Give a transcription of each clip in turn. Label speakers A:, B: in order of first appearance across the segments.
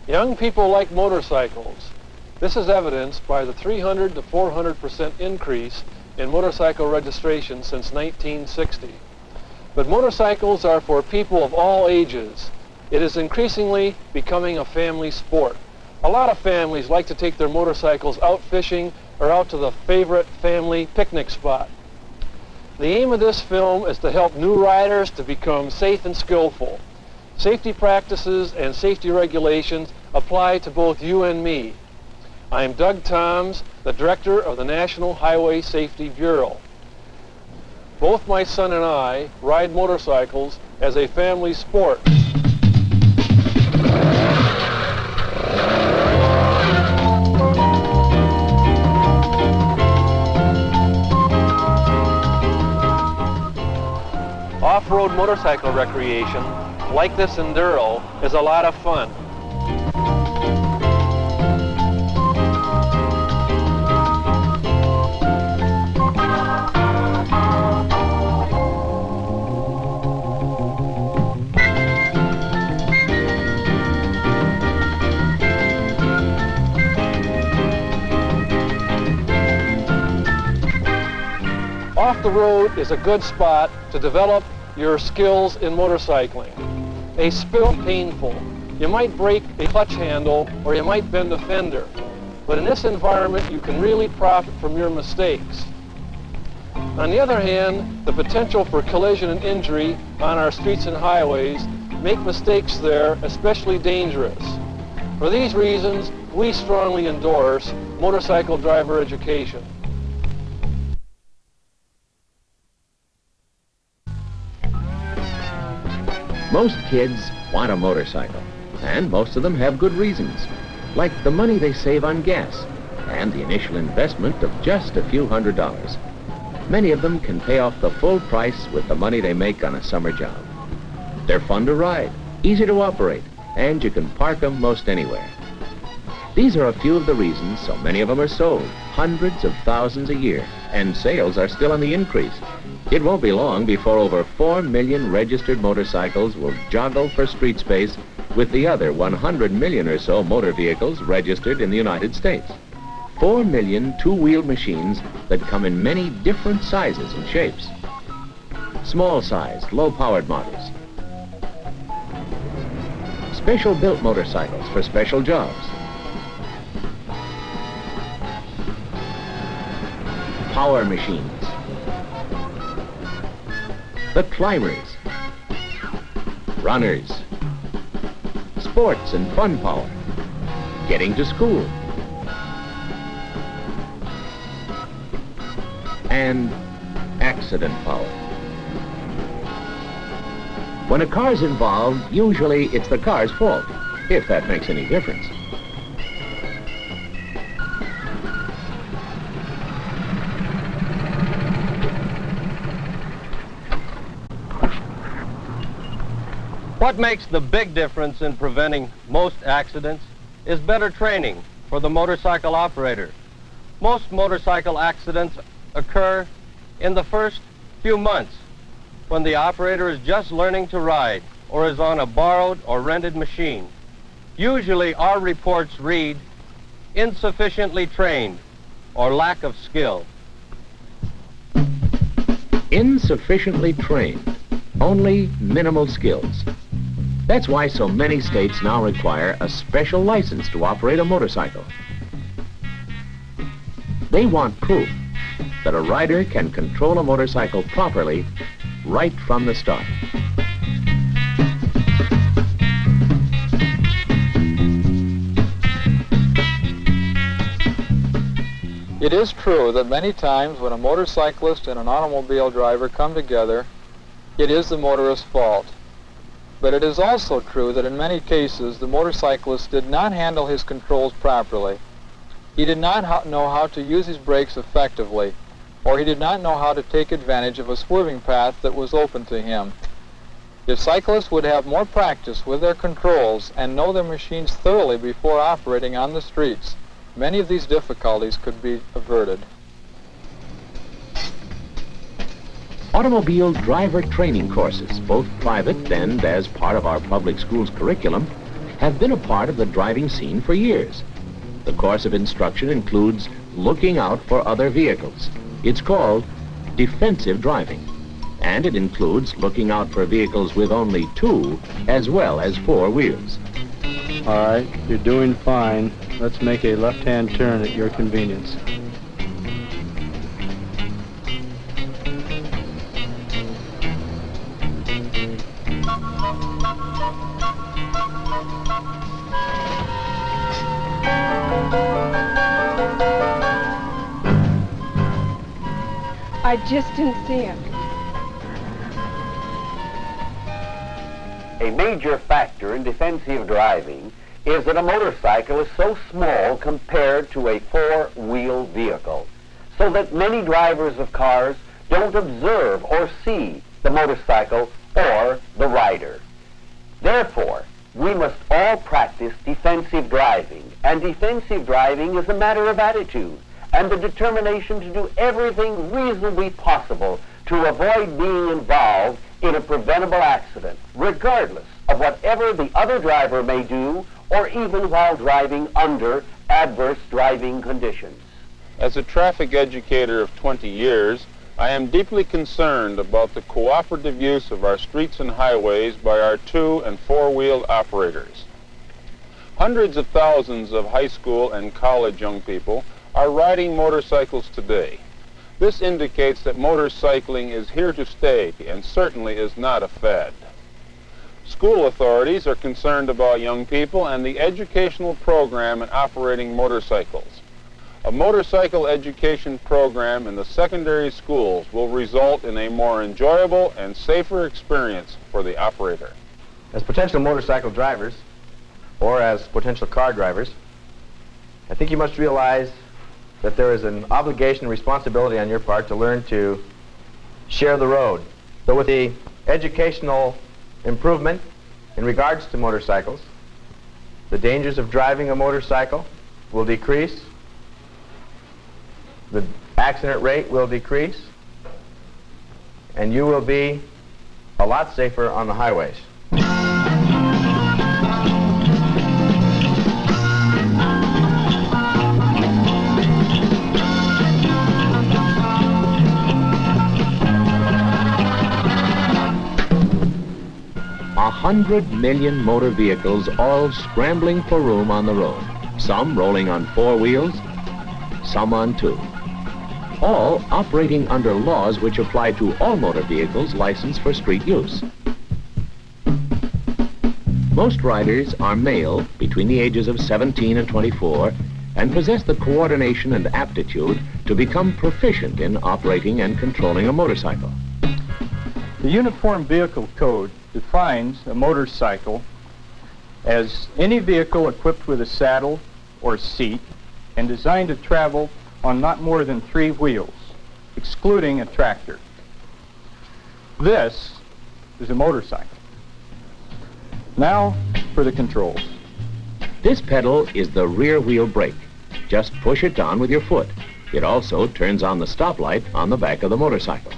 A: Young people like motorcycles. This is evidenced by the 300 to 400% increase in motorcycle registration since 1960. But motorcycles are for people of all ages. It is increasingly becoming a family sport. A lot of families like to take their motorcycles out fishing or out to the favorite family picnic spot. The aim of this film is to help new riders to become safe and skillful. Safety practices and safety regulations apply to both you and me. I am Doug Toms, the director of the National Highway Safety Bureau. Both my son and I ride motorcycles as a family sport. Off-road motorcycle recreation, like this enduro, is a lot of fun. Off the road is a good spot to develop your skills in motorcycling. A spill is painful. You might break a clutch handle or you might bend a fender. But in this environment, you can really profit from your mistakes. On the other hand, the potential for collision and injury on our streets and highways make mistakes there especially dangerous. For these reasons, we strongly endorse motorcycle driver education.
B: Most kids want a motorcycle, and most of them have good reasons, like the money they save on gas and the initial investment of just a few $100s. Many of them can pay off the full price with the money they make on a summer job. They're fun to ride, easy to operate, and you can park them most anywhere. These are a few of the reasons so many of them are sold, hundreds of thousands a year, and sales are still on the increase. It won't be long before over 4 million registered motorcycles will joggle for street space with the other 100 million or so motor vehicles registered in the United States. 4 million two-wheeled machines that come in many different sizes and shapes. Small-sized, low-powered models. Special-built motorcycles for special jobs. Power machines. The climbers, runners, sports and fun power, getting to school, and accident power. When a car's involved, usually it's the car's fault, if that makes any difference.
C: What makes the big difference in preventing most accidents is better training for the motorcycle operator. Most motorcycle accidents occur in the first few months when the operator is just learning to ride or is on a borrowed or rented machine. Usually our reports read insufficiently trained or lack of skill.
B: Insufficiently trained, only minimal skills. That's why so many states now require a special license to operate a motorcycle. They want proof that a rider can control a motorcycle properly right from the start.
D: It is true that many times when a motorcyclist and an automobile driver come together, it is the motorist's fault. But it is also true that in many cases the motorcyclist did not handle his controls properly. He did not know how to use his brakes effectively, or he did not know how to take advantage of a swerving path that was open to him. If cyclists would have more practice with their controls and know their machines thoroughly before operating on the streets, many of these difficulties could be averted.
B: Automobile driver training courses, both private and as part of our public schools curriculum, have been a part of the driving scene for years. The course of instruction includes looking out for other vehicles. It's called defensive driving, and it includes looking out for vehicles with only 2 as well as 4 wheels.
E: All right, you're doing fine. Let's make a left-hand turn at your convenience.
F: I just didn't see him.
G: A major factor in defensive driving is that a motorcycle is so small compared to a 4-wheel vehicle, so that many drivers of cars don't observe or see the motorcycle or the rider. Therefore, we must all practice defensive driving, and defensive driving is a matter of attitude and the determination to do everything reasonably possible to avoid being involved in a preventable accident, regardless of whatever the other driver may do, or even while driving under adverse driving conditions.
H: As a traffic educator of 20 years, I am deeply concerned about the cooperative use of our streets and highways by our 2- and 4-wheeled operators. Hundreds of thousands of high school and college young people are riding motorcycles today. This indicates that motorcycling is here to stay and certainly is not a fad. School authorities are concerned about young people and the educational program in operating motorcycles. A motorcycle education program in the secondary schools will result in a more enjoyable and safer experience for the operator.
I: As potential motorcycle drivers, or as potential car drivers, I think you must realize that there is an obligation and responsibility on your part to learn to share the road. So with the educational improvement in regards to motorcycles, the dangers of driving a motorcycle will decrease, the accident rate will decrease, and you will be a lot safer on the highways.
B: 100 million motor vehicles all scrambling for room on the road, some rolling on 4 wheels, some on 2. All operating under laws which apply to all motor vehicles licensed for street use. Most riders are male between the ages of 17 and 24 and possess the coordination and aptitude to become proficient in operating and controlling a motorcycle.
E: The Uniform Vehicle Code defines a motorcycle as any vehicle equipped with a saddle or seat and designed to travel on not more than 3 wheels, excluding a tractor. This is a motorcycle. Now for the controls.
B: This pedal is the rear wheel brake. Just push it down with your foot. It also turns on the stoplight on the back of the motorcycle.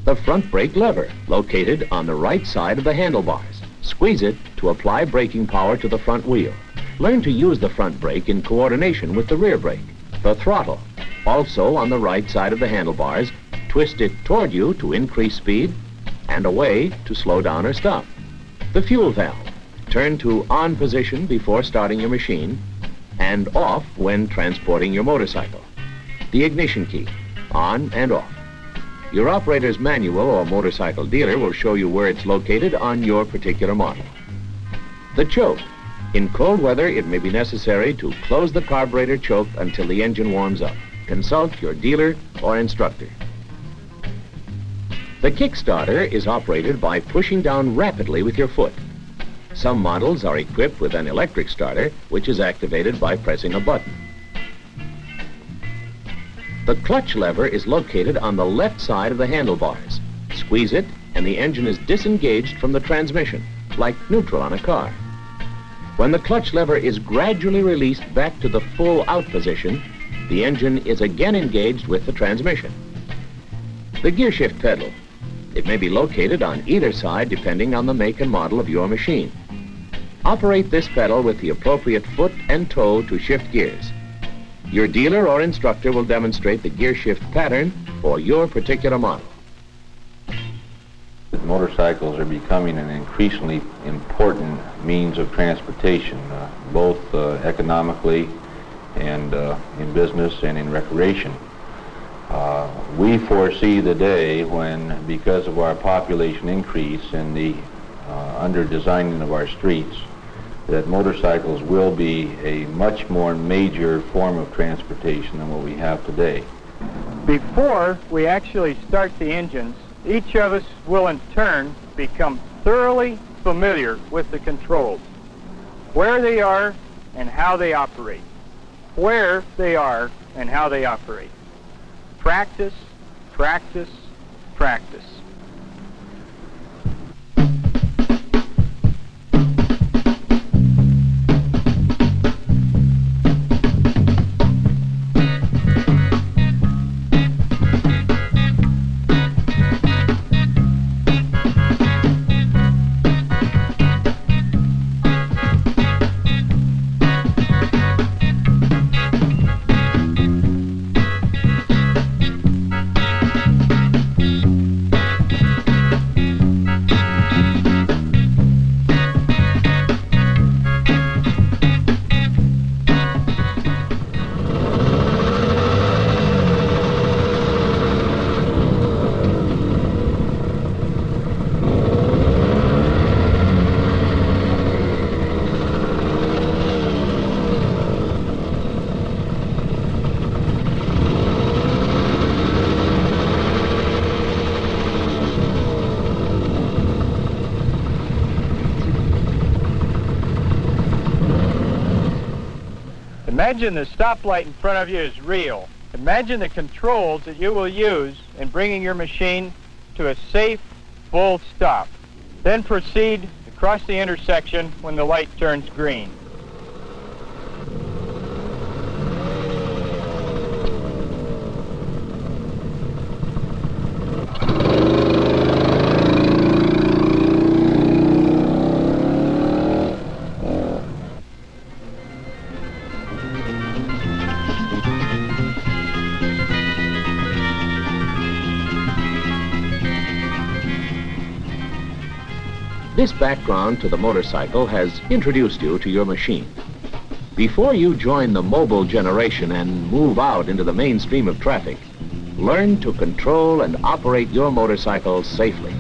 B: The front brake lever, located on the right side of the handlebars. Squeeze it to apply braking power to the front wheel. Learn to use the front brake in coordination with the rear brake. The throttle, also on the right side of the handlebars. Twist it toward you to increase speed and away to slow down or stop. The fuel valve, turn to on position before starting your machine and off when transporting your motorcycle. The ignition key, on and off. Your operator's manual or motorcycle dealer will show you where it's located on your particular model. The choke. In cold weather, it may be necessary to close the carburetor choke until the engine warms up. Consult your dealer or instructor. The Kickstarter is operated by pushing down rapidly with your foot. Some models are equipped with an electric starter, which is activated by pressing a button. The clutch lever is located on the left side of the handlebars. Squeeze it, and the engine is disengaged from the transmission, like neutral on a car. When the clutch lever is gradually released back to the full out position, the engine is again engaged with the transmission. The gear shift pedal. It may be located on either side depending on the make and model of your machine. Operate this pedal with the appropriate foot and toe to shift gears. Your dealer or instructor will demonstrate the gear shift pattern for your particular model.
J: Motorcycles are becoming an increasingly important means of transportation, both economically and in business and in recreation. We foresee the day when, because of our population increase and the under-designing of our streets, that motorcycles will be a much more major form of transportation than what we have today.
E: Before we actually start the engines, each of us will in turn become thoroughly familiar with the controls, where they are and how they operate, where they are and how they operate. Practice, practice, practice. Imagine the stoplight in front of you is real. Imagine the controls that you will use in bringing your machine to a safe, full stop. Then proceed across the intersection when the light turns green.
B: This background to the motorcycle has introduced you to your machine. Before you join the mobile generation and move out into the mainstream of traffic, learn to control and operate your motorcycle safely.